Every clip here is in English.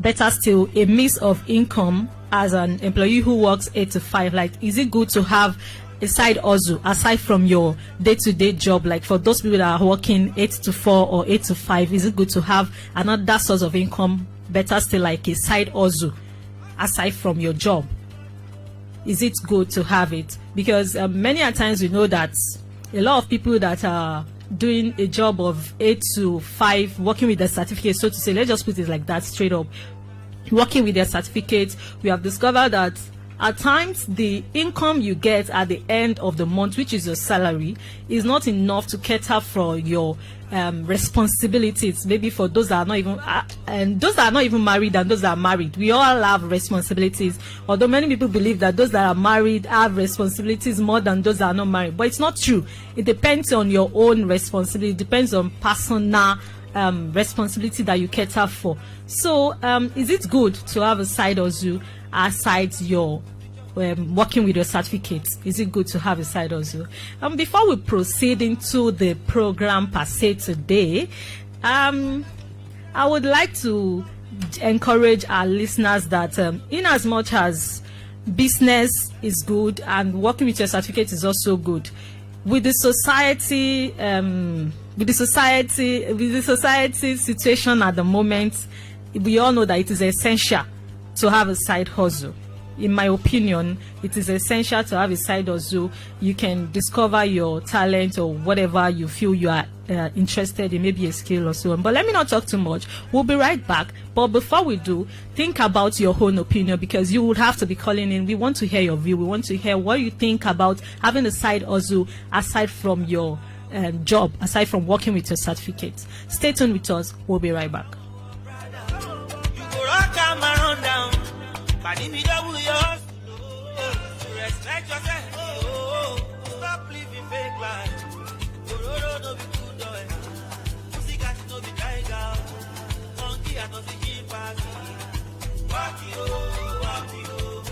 better still, a mix of income as an employee who works 8 to 5? Like, is it good to have a side hustle aside from your day-to-day job? Like, for those people that are working 8 to 4 or 8 to 5, is it good to have another source of income, better still, like a side hustle aside from your job? Is it good to have it? Because many a times we know that a lot of people that are doing a job of 8 to 5, working with their certificate, so to say, let's just put it like that, straight up, working with their certificate, we have discovered that at times the income you get at the end of the month, which is your salary, is not enough to cater for your responsibilities. Maybe for those that are not even and those that are not even married and those that are married, we all have responsibilities. Although many people believe that those that are married have responsibilities more than those that are not married, but it's not true. It depends on your own responsibility. It depends on personal responsibility that you cater for. So is it good to have a side hustle aside your working with your certificates? Is it good to have a side hustle? Before we proceed into the program per se today, I would like to encourage our listeners that in as much as business is good and working with your certificate is also good, with the society situation at the moment, we all know that it is essential to have a side hustle. In my opinion, it is essential to have a side hustle. You can discover your talent or whatever you feel you are interested in, maybe a skill or so on. But let me not talk too much. We'll be right back. But before we do, think about your own opinion, because you would have to be calling in. We want to hear your view. We want to hear what you think about having a side hustle aside from your job, aside from working with your certificate. Stay tuned with us. We'll be right back. Respect yourself. Stop living fake life. No be good pussy cat no be tiger. Monkey and no be chimpanzee. Walk you.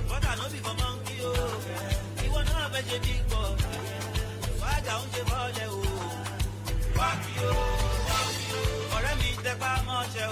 But I no be for monkey. You wanna have a big boy. Why don't you follow? Walk you. Or I meet the palm. Walk you.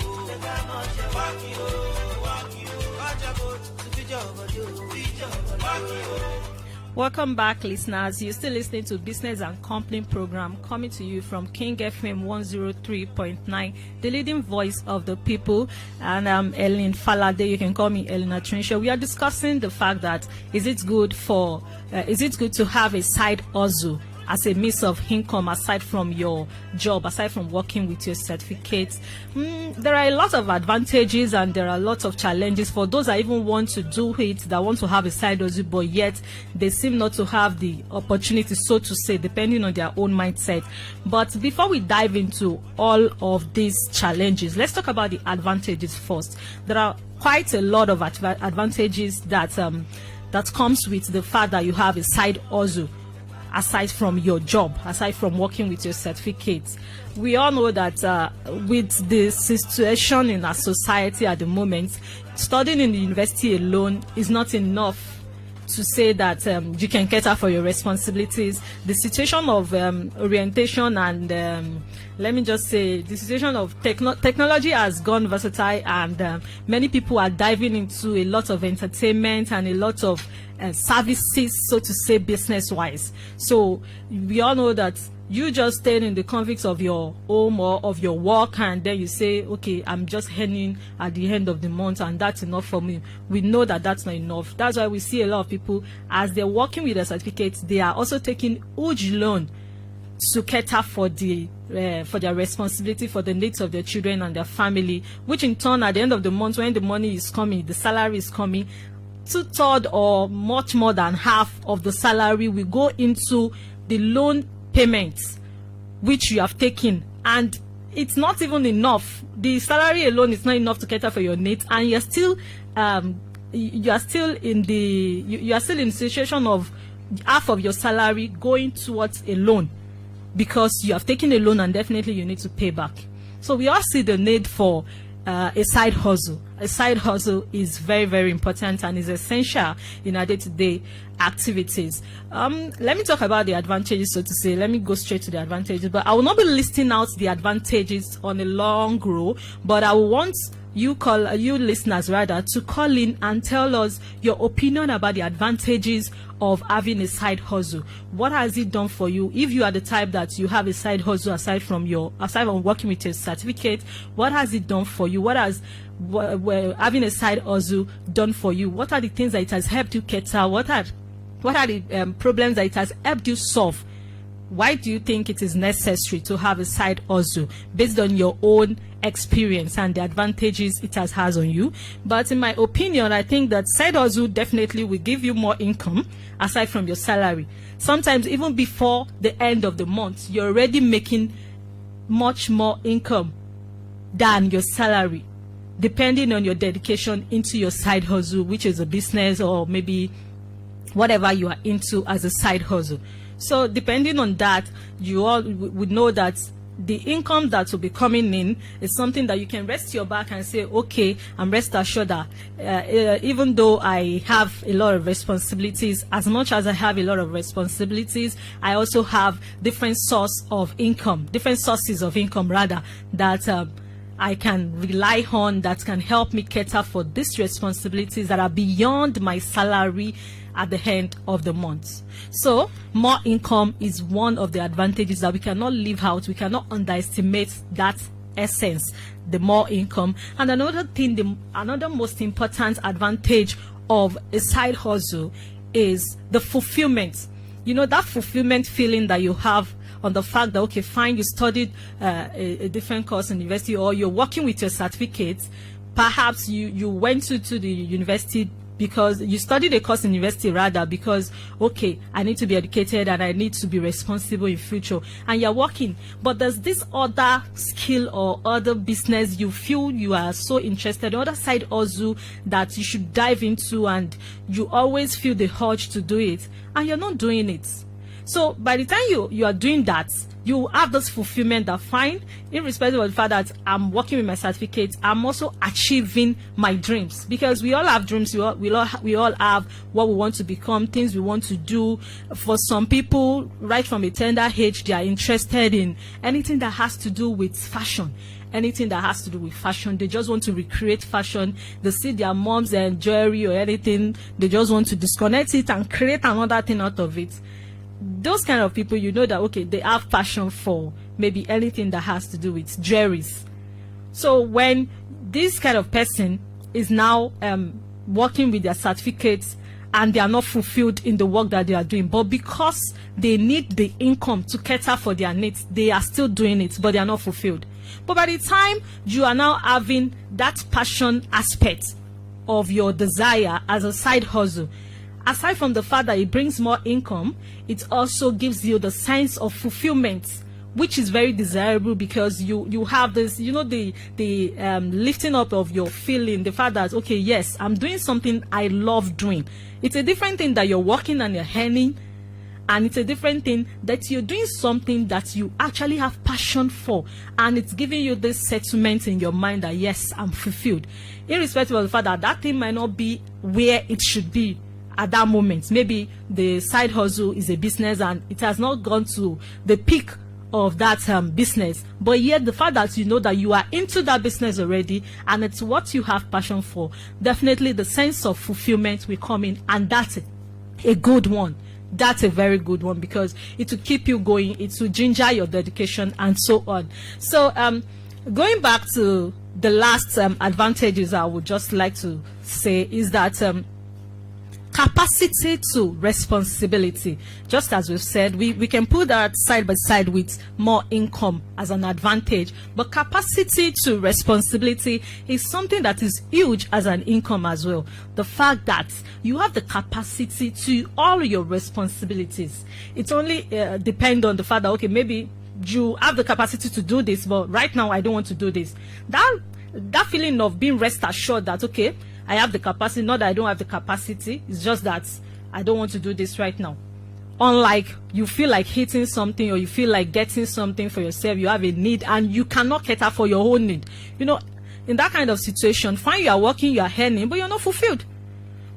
Welcome back, listeners. You're still listening to Business and Company program, coming to you from King FM 103.9, the leading voice of the people. And I'm Ellen Falade. You can call me Ellen at TRINSHEL. We are discussing the fact that is it good to have a side hustle as a means of income aside from your job, aside from working with your certificates? There are a lot of advantages and there are a lot of challenges for those that even want to do it, that want to have a side hustle, but yet they seem not to have the opportunity, so to say, depending on their own mindset. But before we dive into all of these challenges, let's talk about the advantages first. There are quite a lot of advantages that comes with the fact that you have a side hustle aside from your job, aside from working with your certificates. We all know that with the situation in our society at the moment, studying in the university alone is not enough to say that you can cater for your responsibilities. The situation of orientation and let me just say, the situation of technology has gone versatile, and many people are diving into a lot of entertainment and a lot of services, so to say, business-wise. So we all know that you just staying in the confines of your home or of your work, and then you say, okay, I'm just earning at the end of the month and that's enough for me. We know that that's not enough. That's why we see a lot of people, as they're working with their certificates, they are also taking huge loan to cater for their responsibility for the needs of their children and their family, which in turn, at the end of the month, when the money is coming, the salary is coming, 2/3 or much more than half of the salary will go into the loan payments which you have taken, and it's not even enough. The salary alone is not enough to cater for your needs, and you're still in the situation of half of your salary going towards a loan, because you have taken a loan and definitely you need to pay back. So we all see the need for a side hustle. A side hustle is very, very important and is essential in our day-to-day activities. Let me talk about the advantages, so to say. Let me go straight to the advantages, but I will not be listing out the advantages on a long row, but I will want you listeners rather, to call in and tell us your opinion about the advantages of having a side hustle. What has it done for you? If you are the type that you have a side hustle aside from working with your certificate, what has it done for you? What has having a side hustle done for you? What are the things that it has helped you cater? What are the problems that it has helped you solve? Why do you think it is necessary to have a side hustle based on your own experience and the advantages it has on you? But in my opinion, I think that side hustle definitely will give you more income aside from your salary. Sometimes even before the end of the month, you're already making much more income than your salary, depending on your dedication into your side hustle, which is a business or maybe whatever you are into as a side hustle. So depending on that, you all would know that the income that will be coming in is something that you can rest your back and say, okay, I'm rest assured that even though I have a lot of responsibilities, as much as I have a lot of responsibilities, I also have different sources of income rather, that I can rely on, that can help me cater for these responsibilities that are beyond my salary at the end of the month. So more income is one of the advantages that we cannot leave out. We cannot underestimate that essence, the more income. And another thing, another most important advantage of a side hustle is the fulfillment. You know, that fulfillment feeling that you have on the fact that, okay, fine, you studied a different course in university, or you're working with your certificate. Perhaps you went to the university because you studied a course in university rather because, okay, I need to be educated and I need to be responsible in future, and you're working. But there's this other skill or other business you feel you are so interested, other side hustle that you should dive into, and you always feel the urge to do it and you're not doing it. So by the time you are doing that, you have this fulfillment that, fine, irrespective of the fact that I'm working with my certificate, I'm also achieving my dreams, because we all have dreams. We all have what we want to become, things we want to do. For some people, right from a tender age, they are interested in anything that has to do with fashion. Anything that has to do with fashion, they just want to recreate fashion. They see their moms and jewelry or anything, they just want to disconnect it and create another thing out of it. Those kind of people, you know that, okay, they have passion for maybe anything that has to do with jewelries. So when this kind of person is now working with their certificates and they are not fulfilled in the work that they are doing, but because they need the income to cater for their needs, they are still doing it, but they are not fulfilled. But by the time you are now having that passion aspect of your desire as a side hustle, aside from the fact that it brings more income, it also gives you the sense of fulfillment, which is very desirable, because you have this, you know, the lifting up of your feeling, the fact that, okay, yes, I'm doing something I love doing. It's a different thing that you're working and you're earning, and it's a different thing that you're doing something that you actually have passion for, and it's giving you this settlement in your mind that, yes, I'm fulfilled, irrespective of the fact that that thing might not be where it should be at that moment. Maybe the side hustle is a business and it has not gone to the peak of that business, but yet the fact that you know that you are into that business already and it's what you have passion for, definitely the sense of fulfillment will come in, and that's a good one. That's a very good one, because it will keep you going, it will ginger your dedication and so on. So going back to the last advantages I would just like to say is that capacity to responsibility. Just as we've said, we can put that side by side with more income as an advantage, but capacity to responsibility is something that is huge as an income as well. The fact that you have the capacity to all your responsibilities. It only depends on the fact that, okay, maybe you have the capacity to do this, but right now I don't want to do this. That feeling of being rest assured that, okay, I have the capacity, not that I don't have the capacity, it's just that I don't want to do this right now. Unlike you feel like hitting something, or you feel like getting something for yourself, you have a need and you cannot cater for your own need. You know, in that kind of situation, fine, you are working, you are earning, but you're not fulfilled.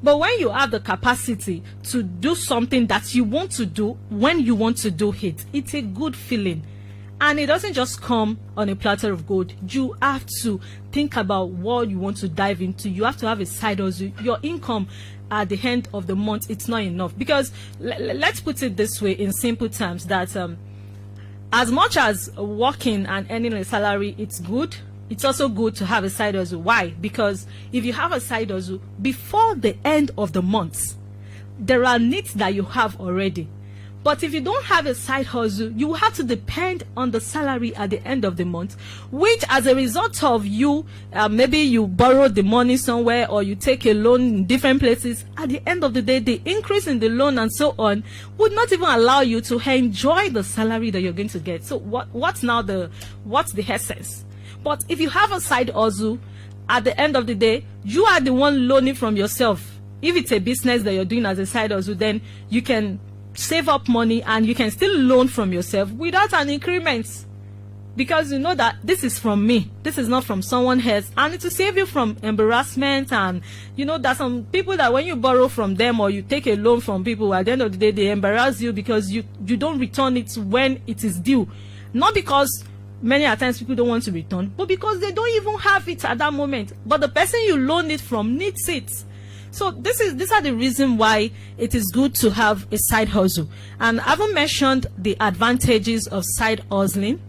But when you have the capacity to do something that you want to do when you want to do it, it's a good feeling. And it doesn't just come on a platter of gold. You have to think about what you want to dive into. You have to have a side hustle. Your income at the end of the month, it's not enough. Because let's put it this way in simple terms, that as much as working and earning a salary, it's good, it's also good to have a side hustle. Why? Because if you have a side hustle, before the end of the month, there are needs that you have already. But if you don't have a side hustle, you have to depend on the salary at the end of the month, which as a result of you, maybe you borrow the money somewhere or you take a loan in different places. At the end of the day, the increase in the loan and so on would not even allow you to enjoy the salary that you're going to get. So what's the essence? But if you have a side hustle, at the end of the day, you are the one loaning from yourself. If it's a business that you're doing as a side hustle, then you can save up money and you can still loan from yourself without an increment, because you know that this is from me, this is not from someone else, and it will save you from embarrassment. And you know that some people, that when you borrow from them or you take a loan from people, at the end of the day they embarrass you because you don't return it when it is due. Not because many a times people don't want to return, but because they don't even have it at that moment, but the person you loan it from needs it. So these are the reason why it is good to have a side hustle. And I haven't mentioned the advantages of side hustling,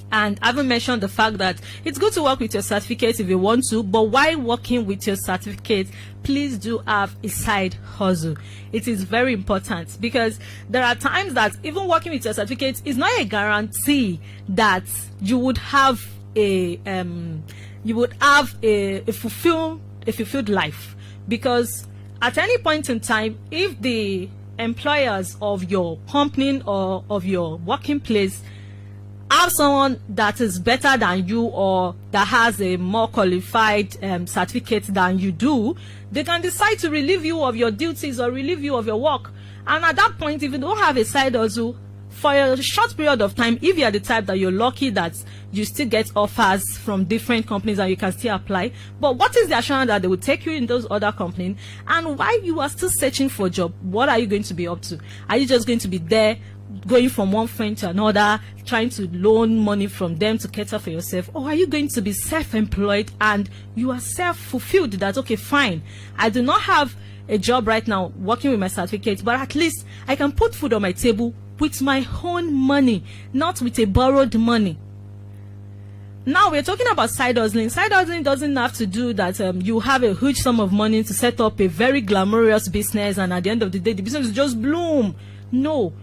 and I haven't mentioned the fact that it's good to work with your certificate if you want to, but while working with your certificate, please do have a side hustle. It is very important, because there are times that even working with your certificate is not a guarantee that you would have a fulfilled life. Because at any point in time, if the employers of your company or of your working place have someone that is better than you or that has a more qualified certificate than you do, they can decide to relieve you of your duties or relieve you of your work. And at that point, if you don't have a side hustle, for a short period of time, if you are the type that you're lucky that you still get offers from different companies and you can still apply, but what is the assurance that they will take you in those other companies? And while you are still searching for a job, what are you going to be up to? Are you just going to be there going from one friend to another, trying to loan money from them to cater for yourself? Or are you going to be self-employed and you are self-fulfilled, that okay, fine, I do not have a job right now working with my certificate, but at least I can put food on my table with my own money, not with a borrowed money. Now we're talking about side hustling. Side hustling doesn't have to do that you have a huge sum of money to set up a very glamorous business and at the end of the day the business will just bloom. No,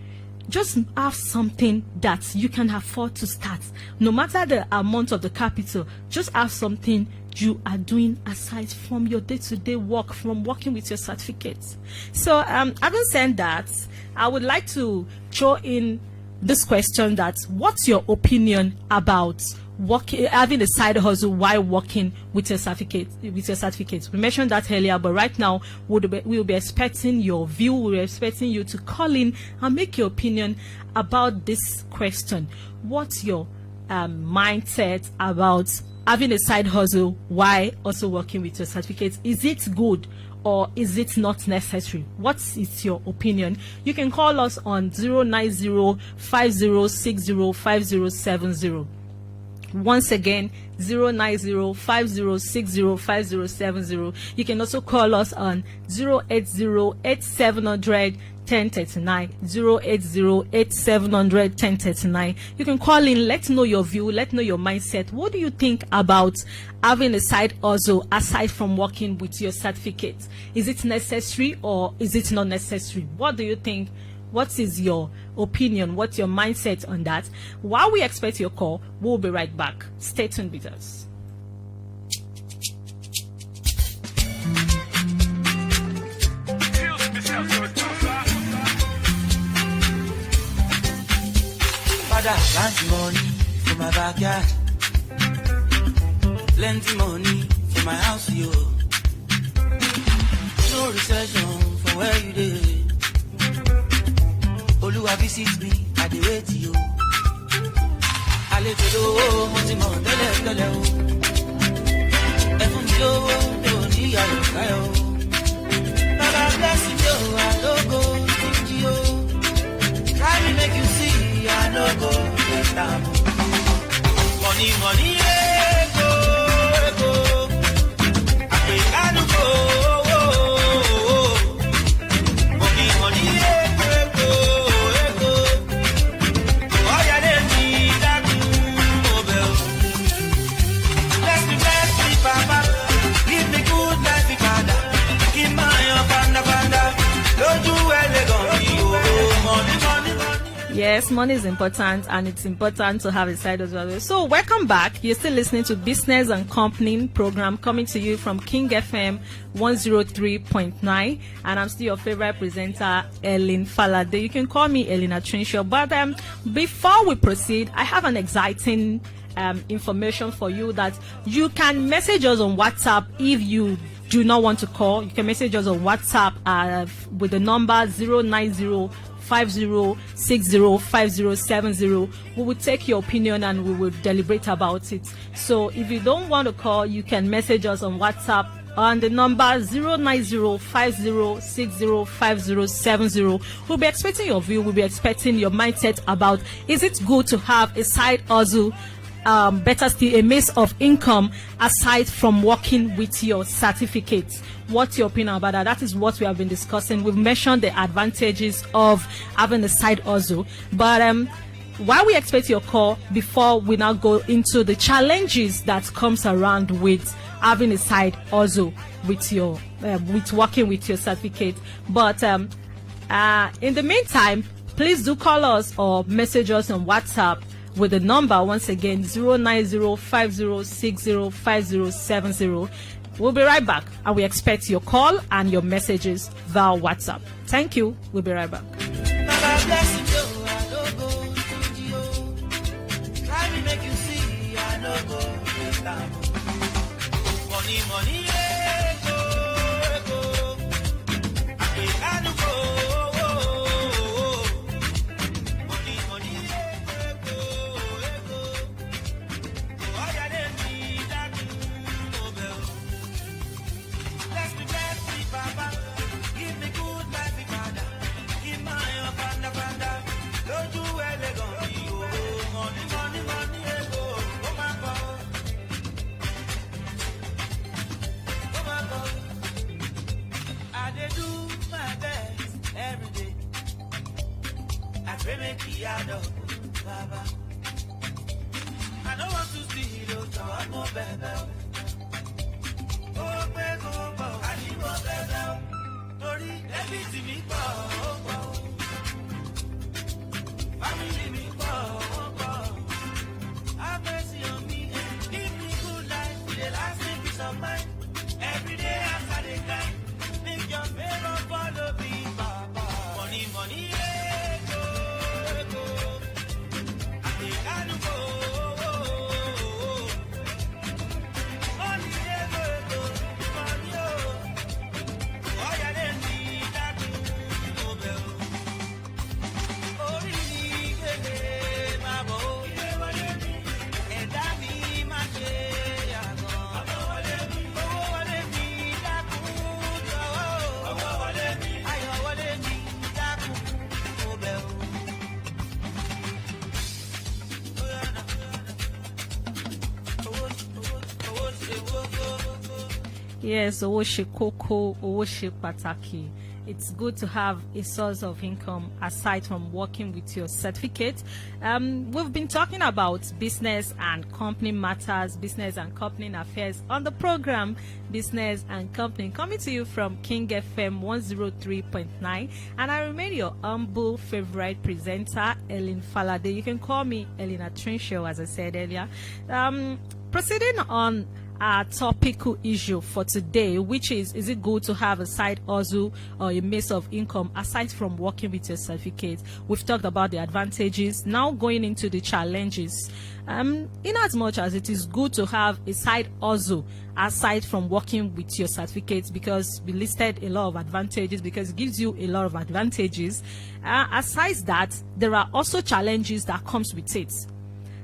just have something that you can afford to start. No matter the amount of the capital, just have something you are doing aside from your day-to-day work, from working with your certificates. So having said that, I would like to throw in this question: that what's your opinion about having a side hustle while working with your certificate? We mentioned that earlier, but right now we'll be expecting your view. We're expecting you to call in and make your opinion about this question. What's your mindset about having a side hustle while also working with your certificate? Is it good or is it not necessary? What is your opinion? You can call us on 090-5060-5070. Once again, 090-5060-5070. You can also call us on 080-8700-1039, 080-8700-1039. You can call in, let know your view, let know your mindset. What do you think about having a side hustle aside from working with your certificate? Is it necessary or is it not necessary? What do you think? What is your opinion? What's your mindset on that? While we expect your call, we'll be right back. Stay tuned with us. Father, plenty money for my backyard, plenty money for my house, yo. No recession for where you live. Oluwa visit me, I dey wait you. Àlejò lówó, mo ti mọ̀ tẹ́lẹ̀ o. Ẹ fún mi lówó, mi ò ní ìyàwó káyọ̀. Baba bless you, I no go stingy o. Try me make you see, I no go get down. Money, money, ego, ego. Africano go. Money, money, ego, ego. Oh, yeah, they need that mobile. Bless me, Papa. Give me good life, Father. Give my banda, banda. Don't do elegant. Money, money, money. Yes, money is important, and it's important to have a side as well. So welcome back. You're still listening to Business and Company program coming to you from King FM 103.9, and I'm still your favorite presenter, Ellen Falade. You can call me Elena TRINSHEL. But before we proceed, I have an exciting information for you that you can message us on WhatsApp if you do not want to call. You can message us on WhatsApp with the number 09050605070. We will take your opinion and we will deliberate about it. So if you don't want to call, you can message us on WhatsApp on the number 09050605070. We'll be expecting your view. We'll be expecting your mindset about, is it good to have a side hustle, better still a means of income aside from working with your certificate? What's your opinion about that? That is what we have been discussing. We've mentioned the advantages of having a side hustle, but while we expect your call, before we now go into the challenges that comes around with having a side hustle with your with working with your certificate. But in the meantime, please do call us or message us on WhatsApp with the number, once again, 09050605070. We'll be right back, and we expect your call and your messages via WhatsApp. Thank you. We'll be right back. Money, I don't want to see you, so I'm more better. Oh, baby, I need more better. Tori, everything me go. Family me go. Have mercy on me. Give me good life. The lasting peace of mind. Every day after the time. Make your favor follow me, Papa. Money, money, ego. Yes, owó ṣe kókó, owó ṣe pàtàkì. It's good to have a source of income aside from working with your certificate. We've been talking about business and company matters, business and company affairs on the program Business and Company, coming to you from King FM 103.9. And I remain your humble favorite presenter, Ellen Falade. You can call me Elena TRINSHEL, as I said earlier. Proceeding on our topical issue for today, which is it good to have a side hustle or a means of income aside from working with your certificate? We've talked about the advantages. Now going into the challenges. In as much as it is good to have a side hustle aside from working with your certificate, because we listed a lot of advantages, because it gives you a lot of advantages, aside that, there are also challenges that comes with it.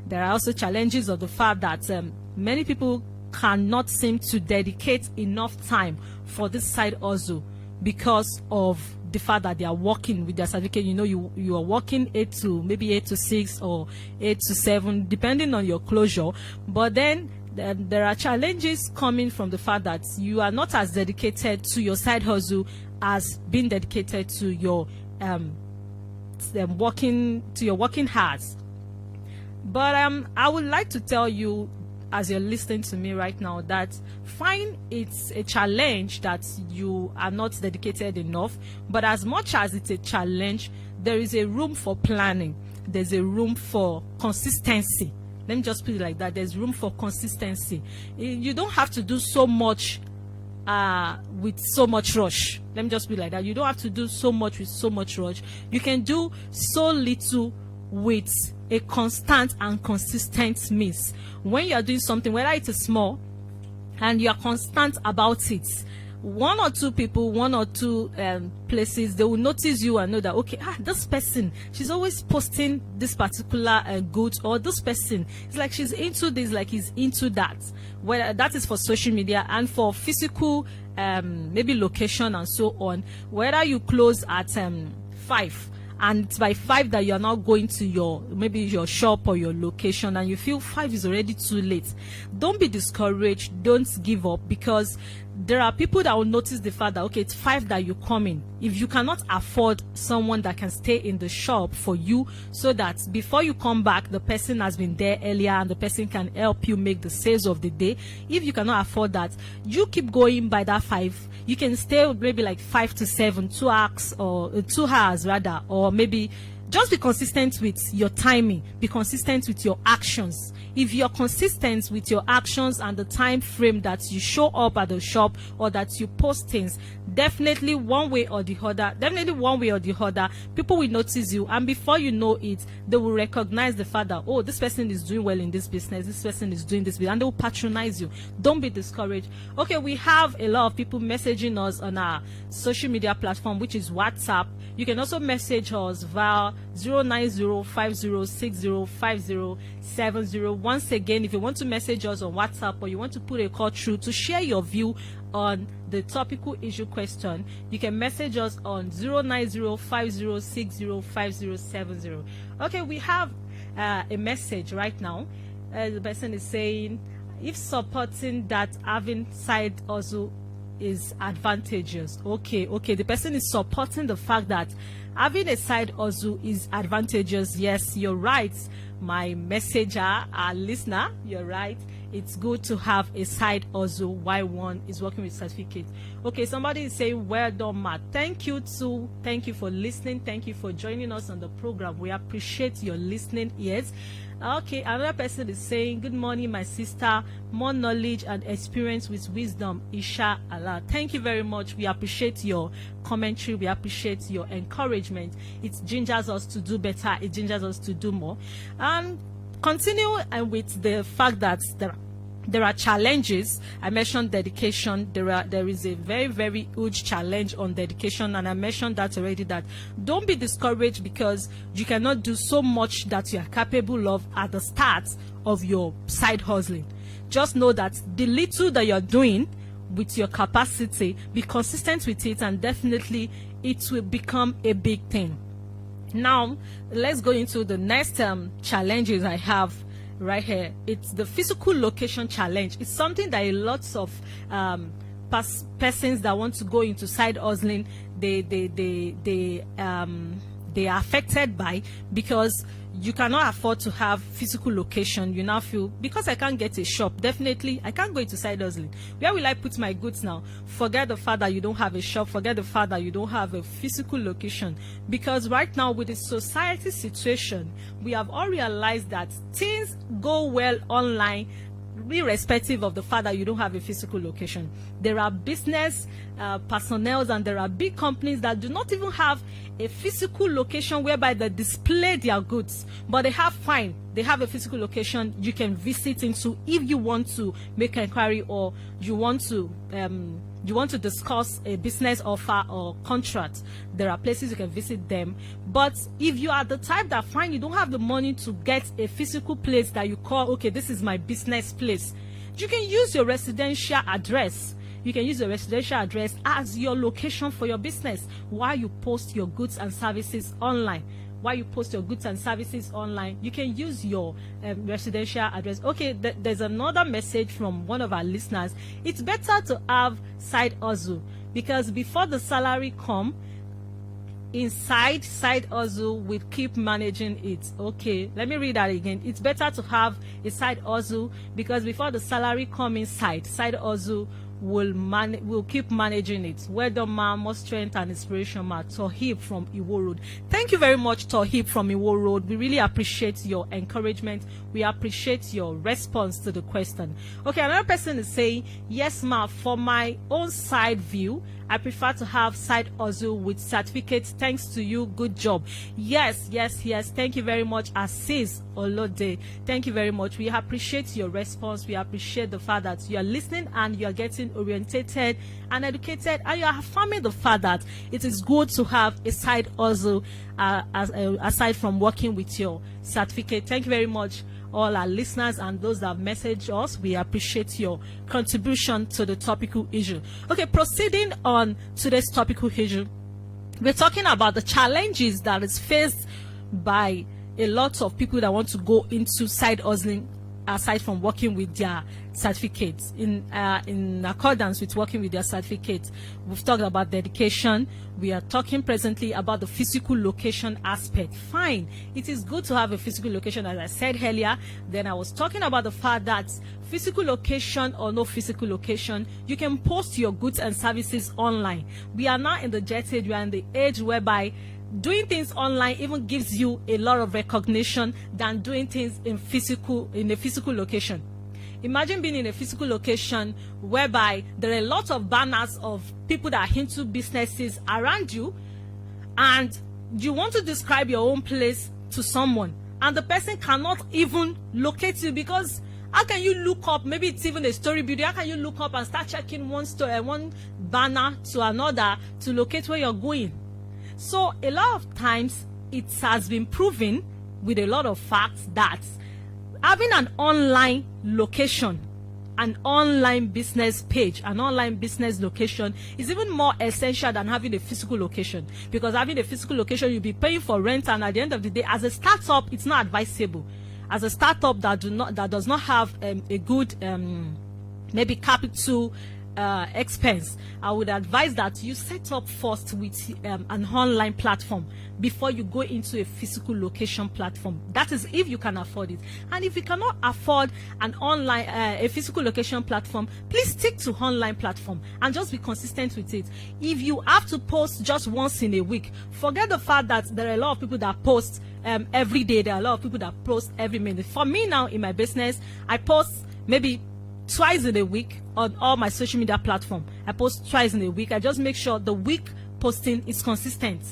There are also challenges of the fact that many people cannot seem to dedicate enough time for this side hustle because of the fact that they are working with their certificate. You know, you are working 8 to 6 or 8 to 7, depending on your closure. But then there are challenges coming from the fact that you are not as dedicated to your side hustle as being dedicated to your working hours. But I would like to tell you, as you're listening to me right now, that fine, it's a challenge that you are not dedicated enough, but as much as it's a challenge, there is a room for planning. There's a room for consistency. Let me just put it like that. There's room for consistency. You don't have to do so much with so much rush. Let me just put it like that. You don't have to do so much with so much rush. You can do so little with a constant and consistent means. When you are doing something, whether it is small, and you are constant about it, one or two people, one or two places, they will notice you and know that, okay, this person, she's always posting this particular goods, or this person, it's like she's into this, like he's into that. Whether that is for social media and for physical, maybe location and so on. Whether you close at 5, and it's by 5 that you're now going to maybe your shop or your location, and you feel 5 is already too late, don't be discouraged. Don't give up, because there are people that will notice the fact that, okay, it's 5 that you come in. If you cannot afford someone that can stay in the shop for you, so that before you come back, the person has been there earlier and the person can help you make the sales of the day. If you cannot afford that, you keep going by that 5. You can stay maybe like 5 to 7, 2 hours, or 2 hours rather, or maybe just be consistent with your timing. Be consistent with your actions. If you're consistent with your actions and the time frame that you show up at the shop or that you post things, definitely one way or the other, people will notice you, and before you know it, they will recognize the fact that, oh, this person is doing well in this business, this person is doing this, and they will patronize you. Don't be discouraged. Okay, we have a lot of people messaging us on our social media platform, which is WhatsApp. You can also message us via 09050605070. Once again, if you want to message us on WhatsApp, or you want to put a call through to share your view on the topical issue question, you can message us on 09050605070. Okay, we have a message right now. The person is saying, if supporting that having side hustle is advantageous. Okay, the person is supporting the fact that having a side hustle is advantageous. Yes, you're right, my messenger, our listener, you're right. It's good to have a side hustle while one is working with certificate. Okay, somebody is saying, well done, Matt. Thank you too. Thank you for listening. Thank you for joining us on the program. We appreciate your listening ears. Okay, another person is saying, good morning, my sister. More knowledge and experience with wisdom, Isha Allah. Thank you very much. We appreciate your commentary. We appreciate your encouragement. It gingers us to do better. It gingers us to do more. And continue with the fact that there are challenges. I mentioned dedication. There is a very, very huge challenge on dedication, and I mentioned that already, that don't be discouraged because you cannot do so much that you are capable of at the start of your side hustling. Just know that the little that you're doing with your capacity, be consistent with it, and definitely it will become a big thing. Now, let's go into the next challenges I have right here. It's the physical location challenge. It's something that a lot of persons that want to go into side hustling, they are affected by, because you cannot afford to have physical location. You now feel, because I can't get a shop, definitely I can't go into side hustling. Where will I put my goods now? Forget the fact that you don't have a shop. Forget the fact that you don't have a physical location. Because right now, with the society situation, we have all realized that things go well online, irrespective of the fact that you don't have a physical location. There are business personnel, and there are big companies that do not even have a physical location whereby they display their goods, but they have a physical location you can visit into if you want to make an inquiry, or you want to discuss a business offer or contract. There are places you can visit them. But if you are the type that you don't have the money to get a physical place that you call, okay, this is my business place, you can use your residential address. You can use your residential address as your location for your business while you post your goods and services online. While you post your goods and services online, you can use your residential address. Okay, there's another message from one of our listeners. It's better to have side hustle, because before the salary come, inside side hustle will keep managing it. Okay, let me read that again. It's better to have a side hustle, because before the salary come inside, side hustle will keep managing it. Well done, ma. More strength and inspiration, ma. Tohib from Iwo Road. Thank you very much, Tohib from Iwo Road. We really appreciate your encouragement. We appreciate your response to the question. Okay, another person is saying, yes, ma, for my own side view, I prefer to have side hustle with certificates. Thanks to you. Good job. Yes. Thank you very much, Aziz Olode. Thank you very much. We appreciate your response. We appreciate the fact that you are listening and you are getting orientated and educated, and you are affirming the fact that it is good to have a side hustle aside from working with your certificate. Thank you very much, all our listeners and those that message us. We appreciate your contribution to the topical issue. Okay, proceeding on today's topical issue, we're talking about the challenges that is faced by a lot of people that want to go into side hustling aside from working with their certificates. In accordance with working with their certificates, we've talked about dedication. We are talking presently about the physical location aspect. Fine, it is good to have a physical location, as I said earlier. Then I was talking about the fact that physical location or no physical location, you can post your goods and services online. We are now in the jet age. We are in the age whereby doing things online even gives you a lot of recognition than doing things in a physical location. Imagine being in a physical location whereby there are a lot of banners of people that are into businesses around you, and you want to describe your own place to someone, and the person cannot even locate you, because how can you look up, maybe it's even a story building, how can you look up and start checking one banner to another to locate where you're going? So a lot of times it has been proven with a lot of facts that having an online location, an online business page, an online business location is even more essential than having a physical location, because having a physical location, you'll be paying for rent, and at the end of the day, as a startup, it's not advisable. As a startup that does not have a good maybe capital expense, I would advise that you set up first with an online platform before you go into a physical location platform. That is if you can afford it. And if you cannot afford an online a physical location platform, please stick to online platform and just be consistent with it. If you have to post just once in a week, forget the fact that there are a lot of people that post every day. There are a lot of people that post every minute. For me now in my business, I post maybe twice in a week on all my social media platform. I post twice in a week. I just make sure the week posting is consistent,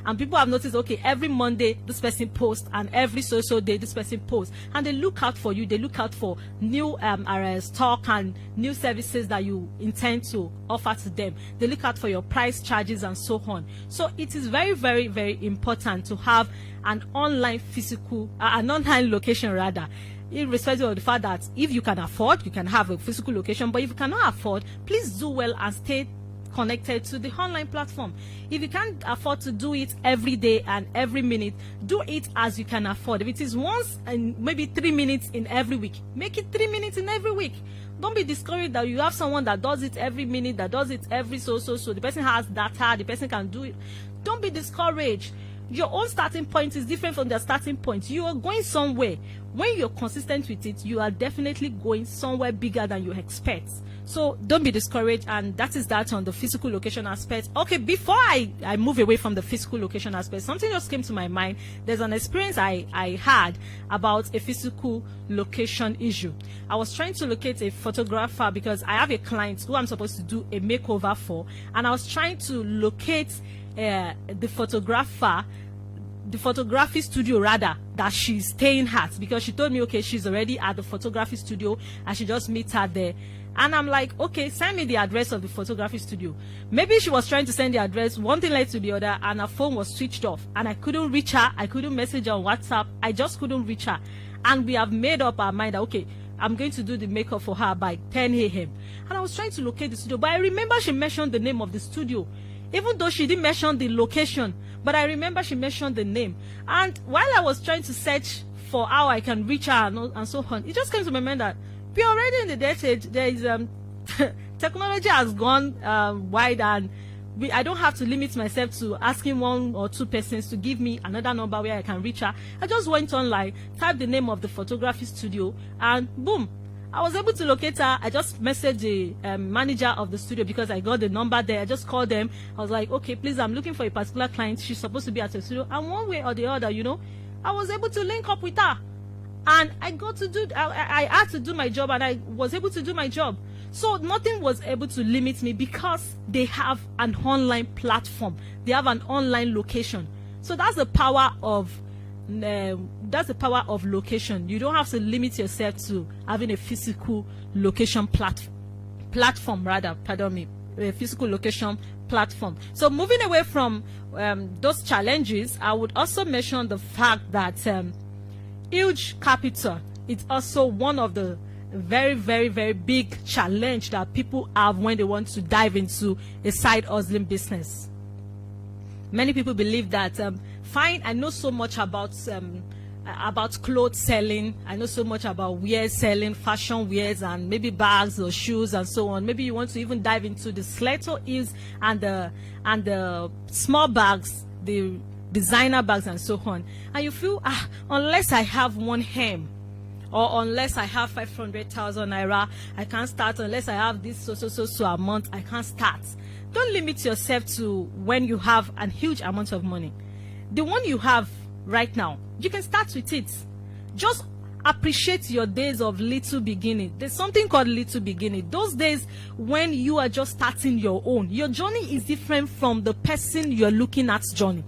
and people have noticed, okay, every Monday this person posts, and every social day this person posts, and they look out for you. They look out for new stock and new services that you intend to offer to them. They look out for your price, charges, and so on. So it is very, very, very important to have an online location rather, irrespective of the fact that if you can afford, you can have a physical location. But if you cannot afford, please do well and stay connected to the online platform. If you can't afford to do it every day and every minute, do it as you can afford. If it is once and maybe 3 minutes in every week, make it 3 minutes in every week. Don't be discouraged that you have someone that does it every minute, that does it every so. The person has data, the person can do it. Don't be discouraged. Your own starting point is different from their starting point. You are going somewhere. When you're consistent with it, you are definitely going somewhere bigger than you expect. So don't be discouraged, and that is that on the physical location aspect. Okay, before I move away from the physical location aspect, something just came to my mind. There's an experience I had about a physical location issue. I was trying to locate a photographer because I have a client who I'm supposed to do a makeover for, and I was trying to locate the photography studio rather that she's staying at, because she told me, okay, she's already at the photography studio, I should just meet her there. And I'm like, okay, send me the address of the photography studio. Maybe she was trying to send the address, one thing led to the other, and her phone was switched off, and I couldn't reach her. I couldn't message her on WhatsApp. I just couldn't reach her. And we have made up our mind that, okay, I'm going to do the makeup for her by 10 a.m. And I was trying to locate the studio, but I remember she mentioned the name of the studio, even though she didn't mention the location. But I remember she mentioned the name. And while I was trying to search for how I can reach her and so on, it just came to my mind that we're already in the death age. There is technology has gone wide, and I don't have to limit myself to asking one or two persons to give me another number where I can reach her. I just went online, typed the name of the photography studio, and boom, I was able to locate her. I just messaged the manager of the studio because I got the number there. I just called them. I was like, okay, please, I'm looking for a particular client. She's supposed to be at the studio. And one way or the other, I was able to link up with her. And I got to do, I had to do my job, and I was able to do my job. So nothing was able to limit me because they have an online platform. They have an online location. So that's the power of location. You don't have to limit yourself to having a physical location platform, a physical location platform. So moving away from those challenges, I would also mention the fact that huge capital is also one of the very, very, very big challenge that people have when they want to dive into a side hustling business. Many people believe that fine, I know so much about clothes selling, I know so much about wear selling, fashion wears, and maybe bags or shoes and so on. Maybe you want to even dive into the stiletto heels and the small bags, the designer bags and so on, and you feel, unless I have one hem, or unless I have 500,000 naira, I can't start. Unless I have this so amount, I can't start. Don't limit yourself to when you have a huge amount of money. The one you have right now, you can start with it. Just appreciate your days of little beginning. There's something called little beginning. Those days when you are just starting your own. Your journey is different from the person you're looking at's journey.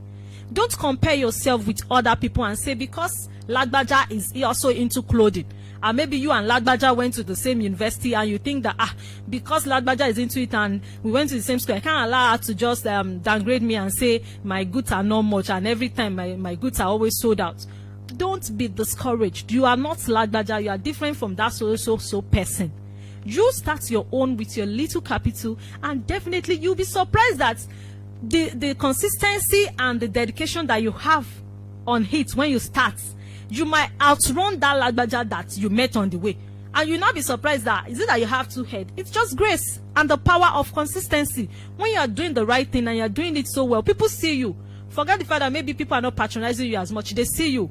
Don't compare yourself with other people and say, because Lagbaja is also into clothing, and maybe you and Lagbaja went to the same university, and you think that because Lagbaja is into it and we went to the same school, I can't allow her to just downgrade me and say my goods are not much, and every time my goods are always sold out. Don't be discouraged. You are not Lagbaja. You are different from that so person. You start your own with your little capital, and definitely you'll be surprised that the consistency and the dedication that you have on it when you start, you might outrun that Lagbaja that you met on the way. And you'll not be surprised that, is it that you have two heads? It's just grace and the power of consistency. When you are doing the right thing and you are doing it so well, people see you. Forget the fact that maybe people are not patronizing you as much. They see you.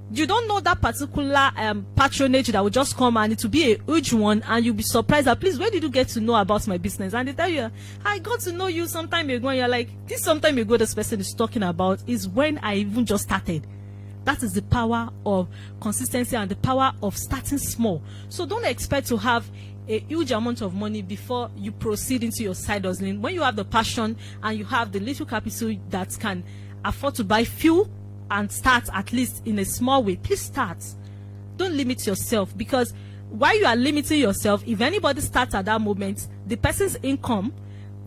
You don't know that particular patronage that will just come, and it will be a huge one, and you'll be surprised that, please, where did you get to know about my business? And they tell you, I got to know you sometime ago, and you're like, this sometime ago this person is talking about is when I even just started. That is the power of consistency and the power of starting small. So don't expect to have a huge amount of money before you proceed into your side hustling. When you have the passion and you have the little capital that can afford to buy fuel and start at least in a small way, please start. Don't limit yourself, because while you are limiting yourself, if anybody starts at that moment, the person's income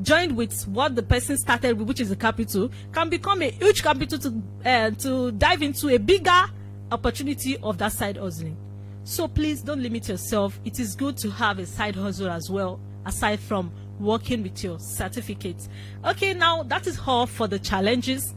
joined with what the person started with, which is the capital, can become a huge capital to dive into a bigger opportunity of that side hustling. So please don't limit yourself. It is good to have a side hustle as well, aside from working with your certificates. Okay, now that is all for the challenges.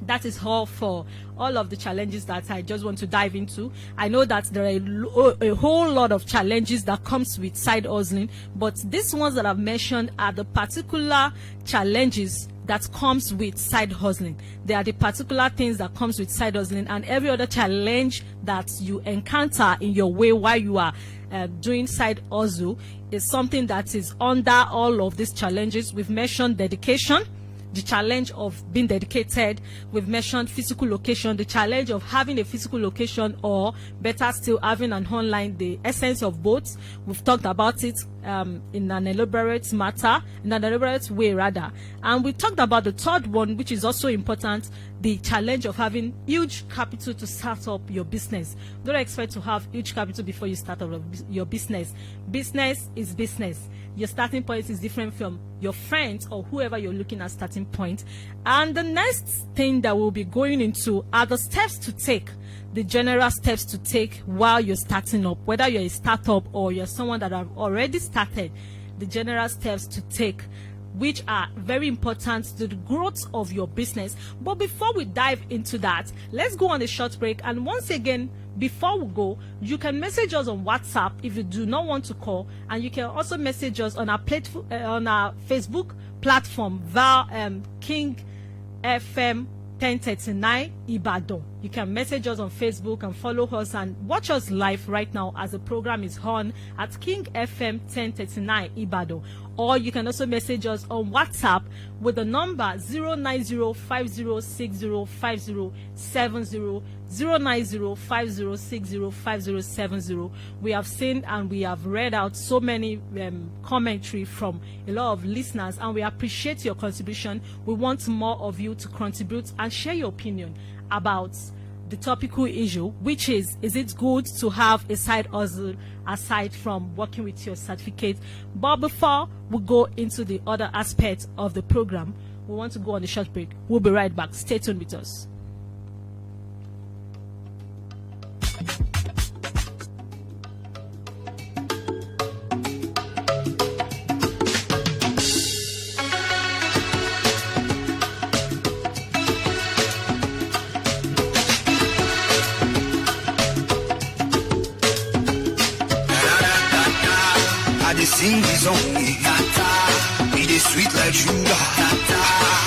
That is all for all of the challenges that I just want to dive into. I know that there are a whole lot of challenges that comes with side hustling, but these ones that I've mentioned are the particular challenges that comes with side hustling. They are the particular things that comes with side hustling, and every other challenge that you encounter in your way while you are doing side hustle is something that is under all of these challenges. We've mentioned dedication, the challenge of being dedicated. We've mentioned physical location, the challenge of having a physical location, or better still having an online, the essence of both. We've talked about it in an elaborate way rather. And we talked about the third one, which is also important, the challenge of having huge capital to start up your business. Don't expect to have huge capital before you start up your business. Business is business. Your starting point is different from your friends or whoever you're looking at starting point. And the next thing that we'll be going into are the steps to take the general steps to take while you're starting up, whether you're a startup or you're someone that have already started, the general steps to take, which are very important to the growth of your business. But before we dive into that, let's go on a short break. And once again, before we go, you can message us on WhatsApp if you do not want to call, and you can also message us on our on our Facebook platform via King FM 1039 Ibadan. You can message us on Facebook and follow us and watch us live right now as the program is on at King FM 1039 Ibadan. Or you can also message us on WhatsApp with the number 09050605070, 09050605070. We have seen and we have read out so many commentary from a lot of listeners, and we appreciate your contribution. We want more of you to contribute and share your opinion about the topical issue, which is it good to have a side hustle aside from working with your certificate? But before we go into the other aspects of the program, we want to go on a short break. We'll be right back. Stay tuned with us. Sing the song, it is sweet like sugar.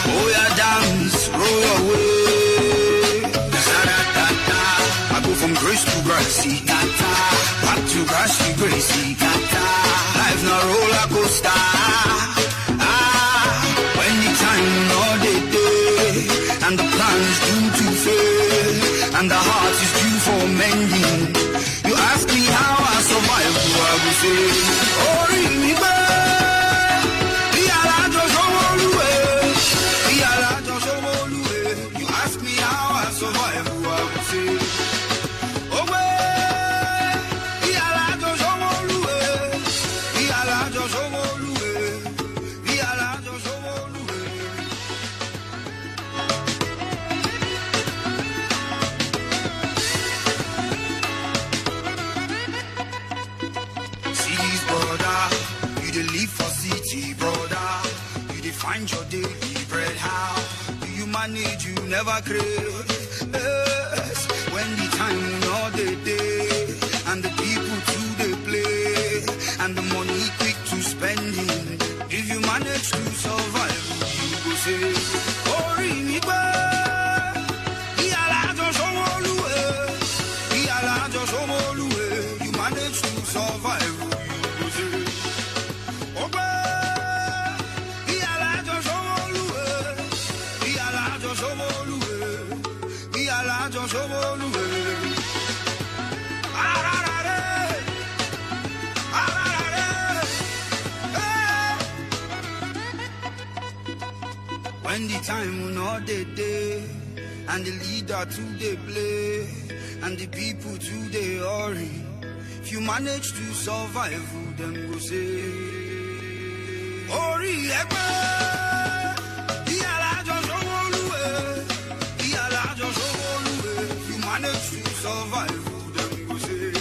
Oh yeah, dance, roll your way. I go from grace to gracie, back to grass to gracie. Life's not roller coaster. When the time not the day, and the plan is due to fail, and the heart is due for mending. You ask me how I survive, I will say, oh, you ask me how I survive, I will say, oh, see this brother, you dey live for city, brother, you dey find your daily bread. How do you manage? You never crave. Yes, when the time not the day, and the people too they play, and the money quick to spending. If you manage to survive, you go say, oh, remember. You manage to survive, you go say, oh, when the time will not the day, and the leader to the play, and the people to the hurry. If you manage to survive, then go say, Ori if you manage to survive, then go say,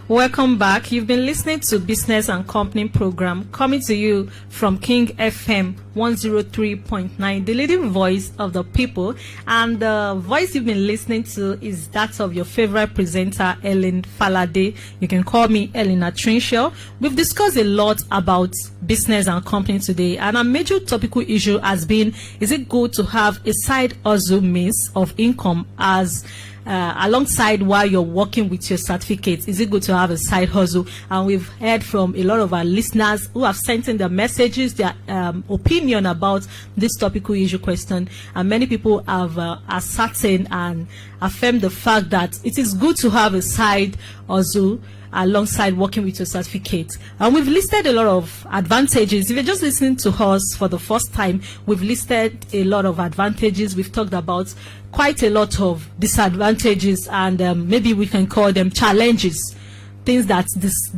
Welcome back. You've been listening to Business and Company program coming to you from King FM 103.9, the leading voice of the people. And the voice you've been listening to is that of your favorite presenter, Ellen Falade. You can call me Ellen at TRINSHEL. We've discussed a lot about business and company today, and a major topical issue has been, is it good to have a side hustle means of income as alongside while you're working with your certificates, is it good to have a side hustle? And we've heard from a lot of our listeners who have sent in their messages, their opinion about this topical issue question, and many people have ascertained and affirmed the fact that it is good to have a side hustle alongside working with your certificate. And we've listed a lot of advantages. If you're just listening to us for the first time, we've listed a lot of advantages. We've talked about quite a lot of disadvantages, and maybe we can call them challenges, things that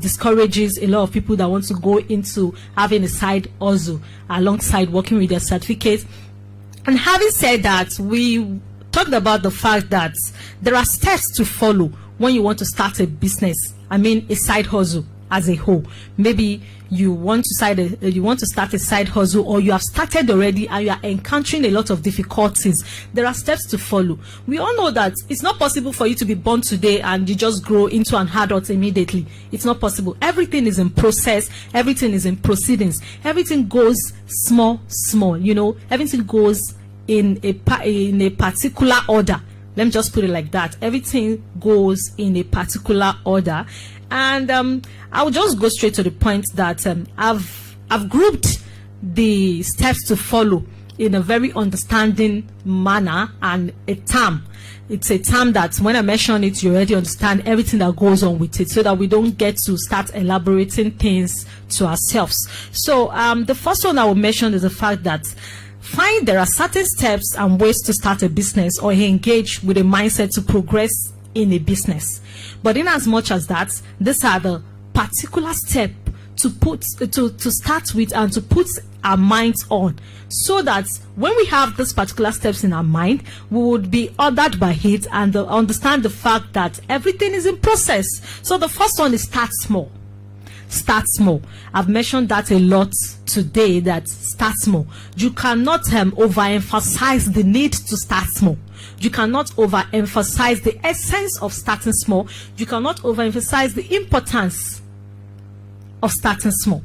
discourages a lot of people that want to go into having a side hustle alongside working with their certificate. And having said that, we talked about the fact that there are steps to follow when you want to start a business. I mean, a side hustle as a whole. Maybe you want to start a side hustle, or you have started already and you are encountering a lot of difficulties. There are steps to follow. We all know that it's not possible for you to be born today and you just grow into an adult immediately. It's not possible. Everything is in process. Everything is in proceedings. Everything goes small. You know, everything goes in a particular order. Let me just put it like that. Everything goes in a particular order. And I'll just go straight to the point that I've grouped the steps to follow in a very understanding manner, and a term. It's a term that when I mention it, you already understand everything that goes on with it, so that we don't get to start elaborating things to ourselves. So the first one I will mention is the fact that there are certain steps and ways to start a business or engage with a mindset to progress in a business. But in as much as that, these are the particular step to start with and to put our minds on, so that when we have these particular steps in our mind, we would be ordered by it and understand the fact that everything is in process. So the first one is start small. Start small. I've mentioned that a lot today, that start small. You cannot overemphasize the need to start small. You cannot overemphasize the essence of starting small. You cannot overemphasize the importance of starting small.